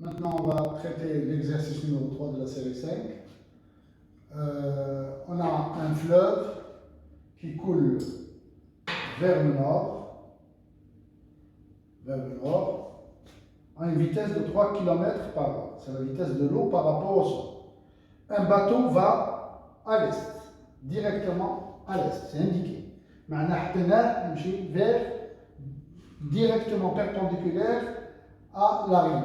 Maintenant, on va traiter l'exercice numéro 3 de la série 5. On a un fleuve qui coule vers le nord, à une vitesse de 3 km par heure. C'est la vitesse de l'eau par rapport au sol. Un bateau va à l'est, directement à l'est, c'est indiqué. Maintenant, vers directement perpendiculaire à la rive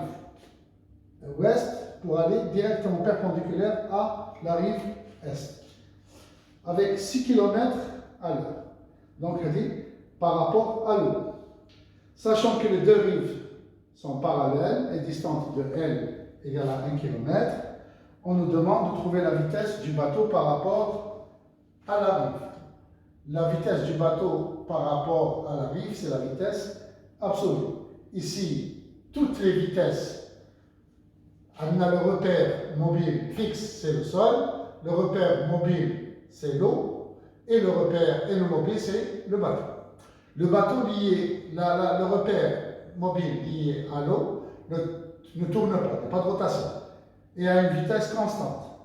ouest pour aller directement perpendiculaire à la rive est, avec 6 km à l'heure. Donc, par rapport à l'eau. Sachant que les deux rives sont parallèles et distantes de L égale à 1 km, on nous demande de trouver la vitesse du bateau par rapport à la rive. La vitesse du bateau par rapport à la rive, c'est la vitesse absolue. Ici, toutes les vitesses, on a le repère mobile fixe, c'est le sol, le repère mobile, c'est l'eau, et le repère et le mobile, c'est le bateau. Le bateau lié, le repère mobile lié à l'eau ne tourne pas, il n'y a pas de rotation, et à une vitesse constante.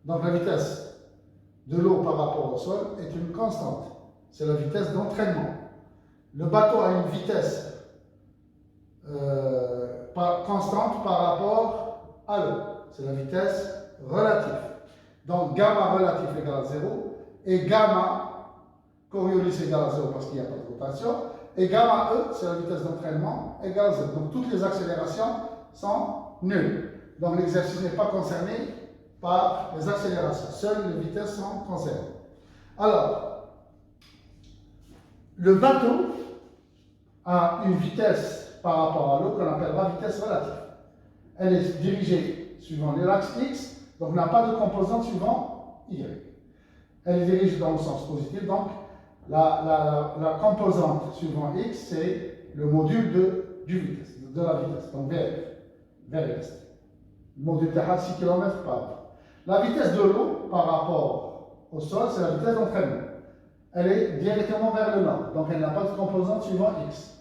Donc la vitesse de l'eau par rapport au sol est une constante. C'est la vitesse d'entraînement. Le bateau a une vitesse constante par rapport à l'eau. C'est la vitesse relative. Donc gamma relatif égale à 0 et gamma Coriolis égale à 0 parce qu'il n'y a pas de rotation. Et gamma E, c'est la vitesse d'entraînement, égale à 0. Donc toutes les accélérations sont nulles. Donc l'exercice n'est pas concerné par les accélérations. Seules les vitesses sont concernées. Alors, le bateau a une vitesse par rapport à l'eau qu'on appellera vitesse relative. Elle est dirigée suivant l'axe X, donc n'a pas de composante suivant Y. Elle est dirigée dans le sens positif, donc la composante suivant X, c'est le module de la vitesse, donc vers l'est. Le module de 6 km par heure. La vitesse de l'eau par rapport au sol, c'est la vitesse d'entraînement. Elle est directement vers le nord, donc elle n'a pas de composante suivant X.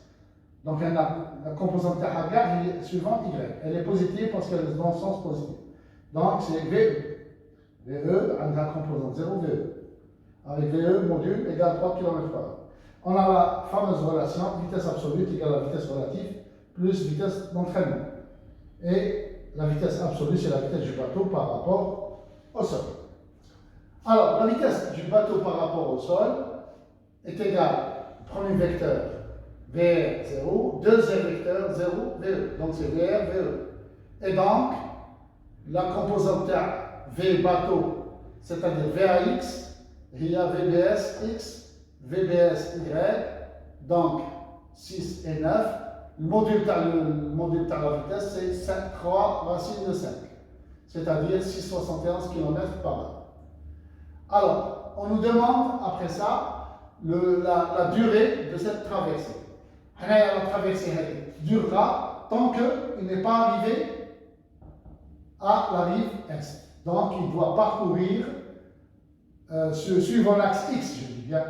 Donc elle a la composante THG suivant Y. Elle est positive parce qu'elle est dans le sens positif. Donc c'est VE. VE a la composante 0, VE. Avec VE, module égale 3 km par heure. On a la fameuse relation vitesse absolue égale à vitesse relative plus vitesse d'entraînement. Et la vitesse absolue, c'est la vitesse du bateau par rapport au sol. Alors, la vitesse du bateau par rapport au sol est égale au premier vecteur VR 0, deuxième vecteur 0, VE. Donc c'est VR, VE. Et donc, la composante V bateau, c'est-à-dire VAX, il y a VBS X, VBS Y, donc 6 et 9. Le module de la vitesse, c'est 3 racine de 5, c'est-à-dire 6,71 km par heure. Alors, on nous demande après ça la durée de cette traversée. La traversée durera tant qu'il n'est pas arrivé à la rive est. Donc, il doit parcourir, suivant l'axe X, je dis bien,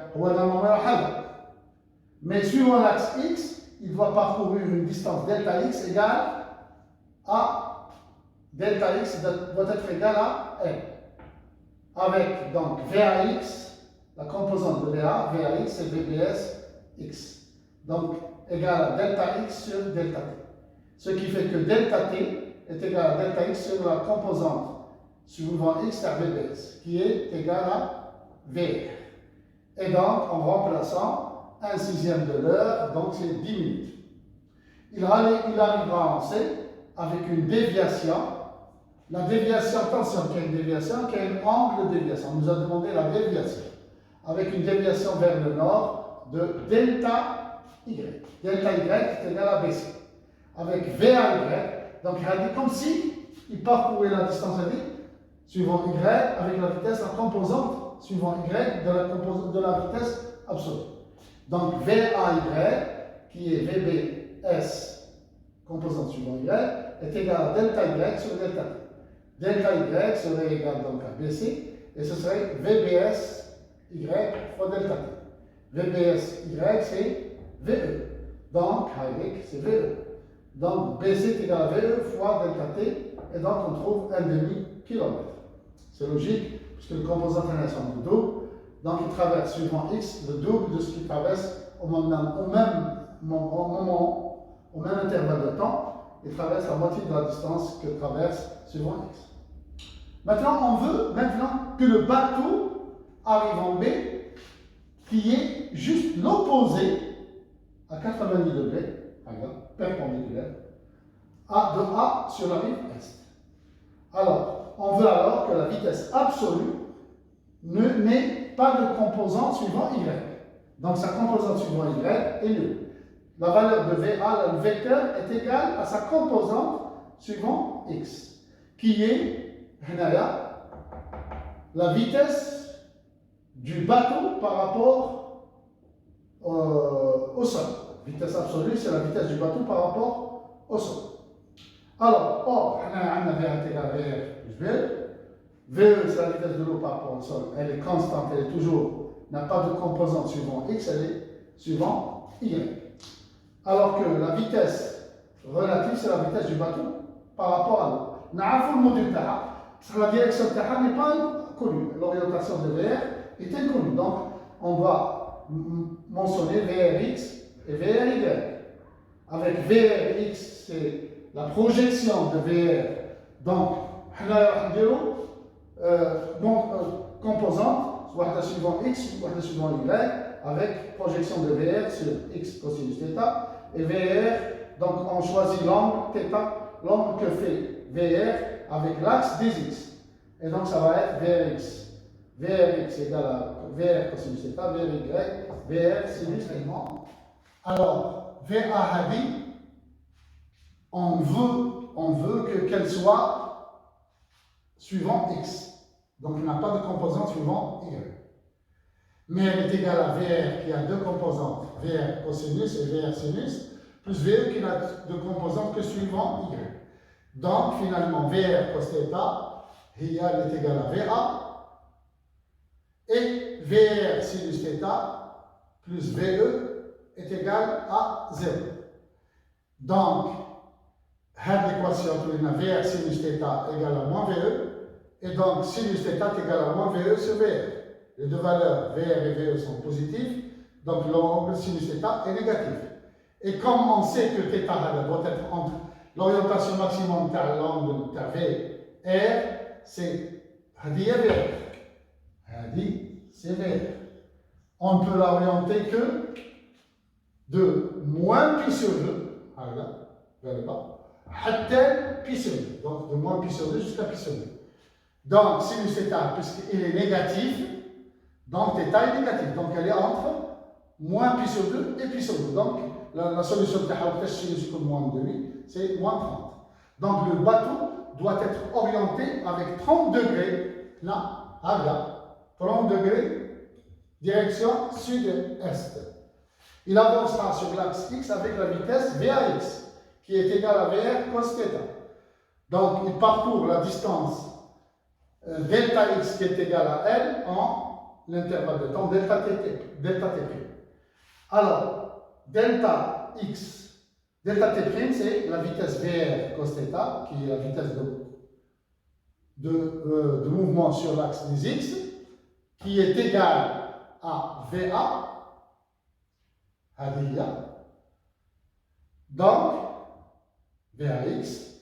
mais suivant l'axe X, il doit parcourir une distance delta X égale à delta X doit être égal à L. Avec donc VAX, la composante de VAX c'est VBS X. Donc égal à delta X sur delta T. Ce qui fait que delta T est égal à delta X sur la composante suivant X à VBS, qui est égal à VR. Et donc en remplaçant 1/6 de l'heure, donc c'est 10 minutes. Il arrivera en C avec une déviation. La déviation, attention, qu'il y a une déviation, qu'il y a un angle de déviation. On nous a demandé la déviation. Avec une déviation vers le nord de delta Y. Delta Y est égal à BC. Avec VAY, donc il a dit comme si il parcourait la distance suivant Y avec la vitesse, la composante suivant Y de la vitesse absolue. Donc VAY, qui est VBS, composante suivant Y, est égal à delta Y sur delta T. Delta Y serait égal donc à BC, et ce serait VBS Y fois delta T. VBS Y, c'est VE. Donc, avec, c'est VE. Donc BC est égal à VE fois delta T, et donc on trouve 1,5 km. C'est logique, puisque le composant intéressant est double, donc il traverse suivant X le double de ce qu'il traverse au même intervalle de temps. Il traverse la moitié de la distance que traverse suivant X. Maintenant, on veut que le bateau arrive en B, qui est juste l'opposé à 90 degrés, perpendiculaire, de A sur la rive Est. Alors, on veut alors que la vitesse absolue n'ait pas de composante suivant Y. Donc, sa composante suivant Y est nulle. La valeur de VA, le vecteur, est égale à sa composante suivant X, qui est la vitesse du bateau par rapport au sol. Vitesse absolue, c'est la vitesse du bateau par rapport au sol. Alors, on a VA est égal à VR plus VE. VE, c'est la vitesse de l'eau par rapport au sol. Elle est constante, elle est toujours, n'a pas de composante suivant X, elle est suivant Y. Alors que la vitesse relative, c'est la vitesse du bateau par rapport à l'eau. Nous avons le module TAHA, la direction TAHA n'est pas connue. L'orientation de VR est inconnue. Donc, on va mentionner VRX et VRY. Avec VRX, c'est la projection de VR. Donc, composante, soit suivant X, soit suivant Y, avec projection de VR sur X cosinus θ. Et VR, donc on choisit l'angle θ, l'angle que fait VR avec l'axe des X. Et donc ça va être VRX. VRX égale à VR cosinus θ, VRY, VR sinus également. Alors, VA Hadi, on veut qu'elle soit suivant X. Donc il n'a pas de composante suivant Y. Mais elle est égale à VR qui a deux composantes, VR cosinus et VR sinus, plus VE qui n'a de composantes que suivant Y. Donc finalement, VR cos θ, elle est égale à VA, et VR sinus θ plus VE est égal à 0. Donc, l'équation VR sinus θ égale à moins VE, et donc sinus θ est égal à moins VE sur VR. Les deux valeurs VR et VE sont positives, donc l'angle sinus θ est négatif. Et comme on sait que θ doit être entre l'orientation maximum de l'angle V R, c'est VR. C'est VR. On ne peut l'orienter que de moins pi sur 2, vers le bas, pi sur 2. Donc de moins pi sur 2 jusqu'à pi sur 2. Donc sinus θ, puisqu'il est négatif, donc θ est négatif. Donc elle est entre moins pi sur 2 et pi sur 2. Donc la solution de sinus comme moins de 8, c'est moins 30. Donc le bateau doit être orienté avec 30 degrés, là, 30 degrés, direction sud-est. Il avancera sur l'axe X avec la vitesse VAX, qui est égale à VR cos θ. Donc il parcourt la distance delta X qui est égale à L en l'intervalle de temps delta T'. Alors, delta X, delta T', c'est la vitesse VR cos θ, qui est la vitesse de mouvement sur l'axe des X, qui est égale à VA, donc VAX,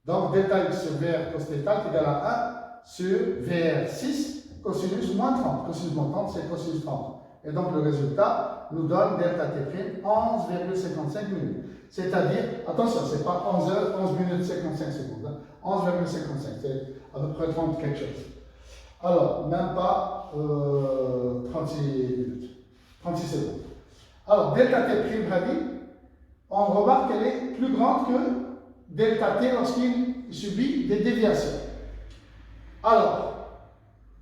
donc delta X sur VR cos θ est égal à 1 sur VR6 cosinus moins 30. Cosinus moins 30, c'est cosinus 30. Et donc le résultat nous donne delta T' 11,55 minutes. C'est-à-dire, attention, ce n'est pas 11 minutes 55 secondes. 11,55, c'est à peu près 30 quelque chose. Alors, même pas 36 minutes, 36 secondes. Alors, delta T', on remarque qu'elle est plus grande que delta T lorsqu'il subit des déviations. Alors,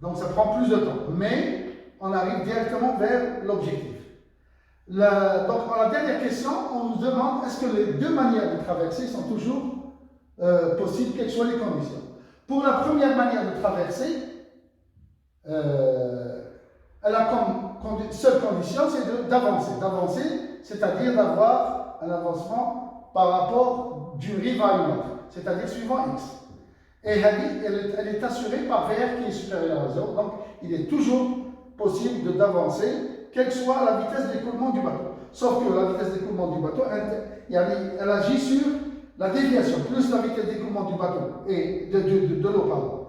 donc ça prend plus de temps, mais on arrive directement vers l'objectif. Donc, dans la dernière question, on nous demande est-ce que les deux manières de traverser sont toujours possibles, quelles soient les conditions. Pour la première manière de traverser, elle a comme seule condition, c'est d'avancer. D'avancer, c'est-à-dire d'avoir un avancement par rapport d'une rive à une autre, c'est-à-dire suivant x. Et elle est assurée par VR qui est supérieur à 0, donc il est toujours possible d'avancer, quelle que soit la vitesse d'écoulement du bateau. Sauf que la vitesse d'écoulement du bateau, elle agit sur la déviation. Plus la vitesse d'écoulement du bateau et de l'eau, pardon,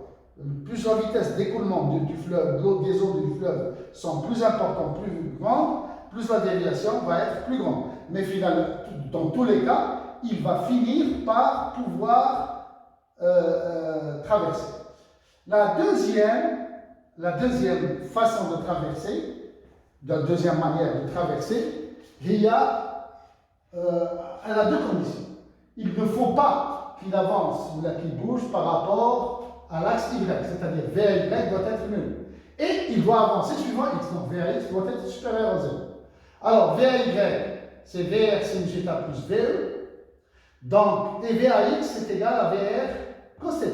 plus la vitesse d'écoulement du fleuve, des eaux du fleuve sont plus importantes, plus grandes, plus la déviation va être plus grande. Mais finalement, dans tous les cas, il va finir par pouvoir traverser. La deuxième façon de traverser, la deuxième manière de traverser, elle a deux conditions. Il ne faut pas qu'il avance ou qu'il bouge par rapport à l'axe Y, c'est-à-dire VY doit être nul. Et il doit avancer suivant X, donc VX doit être supérieur à 0. Alors VY, c'est VR sin θ plus VE. Donc, et VAX c'est égal à VR cos θ.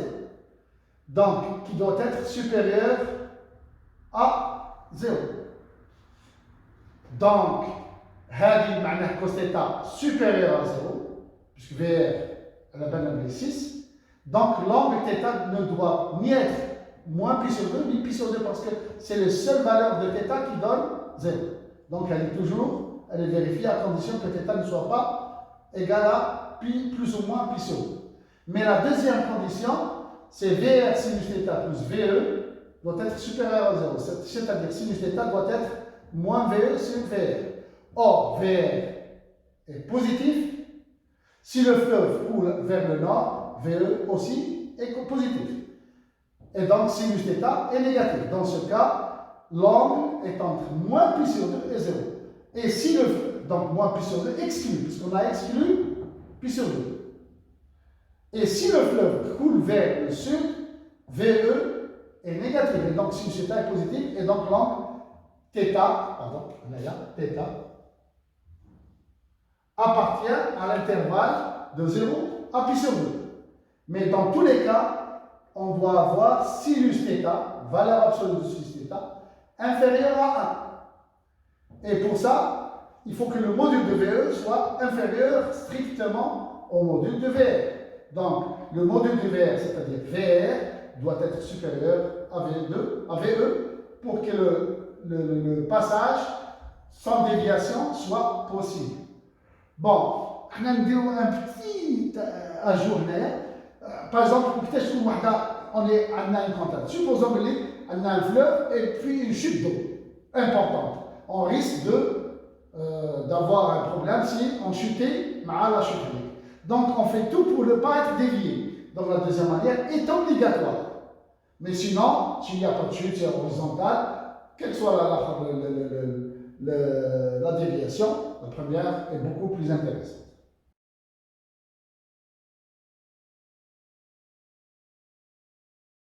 Donc, qui doit être supérieur à 0. Donc, هذه معناه cos θ supérieur à 0, puisque VR elle est 6. Donc, l'angle θ ne doit ni être moins pi sur 2, ni pi sur 2, parce que c'est les seules valeurs de θ qui donnent 0. Donc, elle est vérifiée à condition que θ ne soit pas égal à pi plus ou moins pi sur 2. Mais la deuxième condition, c'est VR sinus θ plus VE doit être supérieur à 0. C'est-à-dire sinus θ doit être moins VE sur VR. Or, VR est positif. Si le fleuve coule vers le nord, VE aussi est positif. Et donc, sinus θ est négatif. Dans ce cas, l'angle est entre moins pi sur 2 et 0. Et si donc moins pi sur 2 exclu, puisqu'on a exclu pi sur 2. Et si le fleuve coule vers le sud, VE est négatif. Et donc, sinus θ est positif. Et donc, l'angle θ appartient à l'intervalle de 0 à pi sur 2. Mais dans tous les cas, on doit avoir sinus θ, valeur absolue de sinus θ, inférieure à 1. Et pour ça, il faut que le module de VE soit inférieur strictement au module de VR. Donc, le module de VR, c'est-à-dire VR, doit être supérieur à VE pour que le passage sans déviation soit possible. Bon, on a un petit ajout là. Par exemple, on a une contact. Supposons qu'on a un fleuve et puis une chute d'eau importante. On risque d'avoir un problème si on chutait à la chute. Donc, on fait tout pour ne pas être dévié. Donc, la deuxième manière est obligatoire. Mais sinon, s'il n'y a pas de chute, c'est horizontal, quelle que soit la déviation, la première est beaucoup plus intéressante.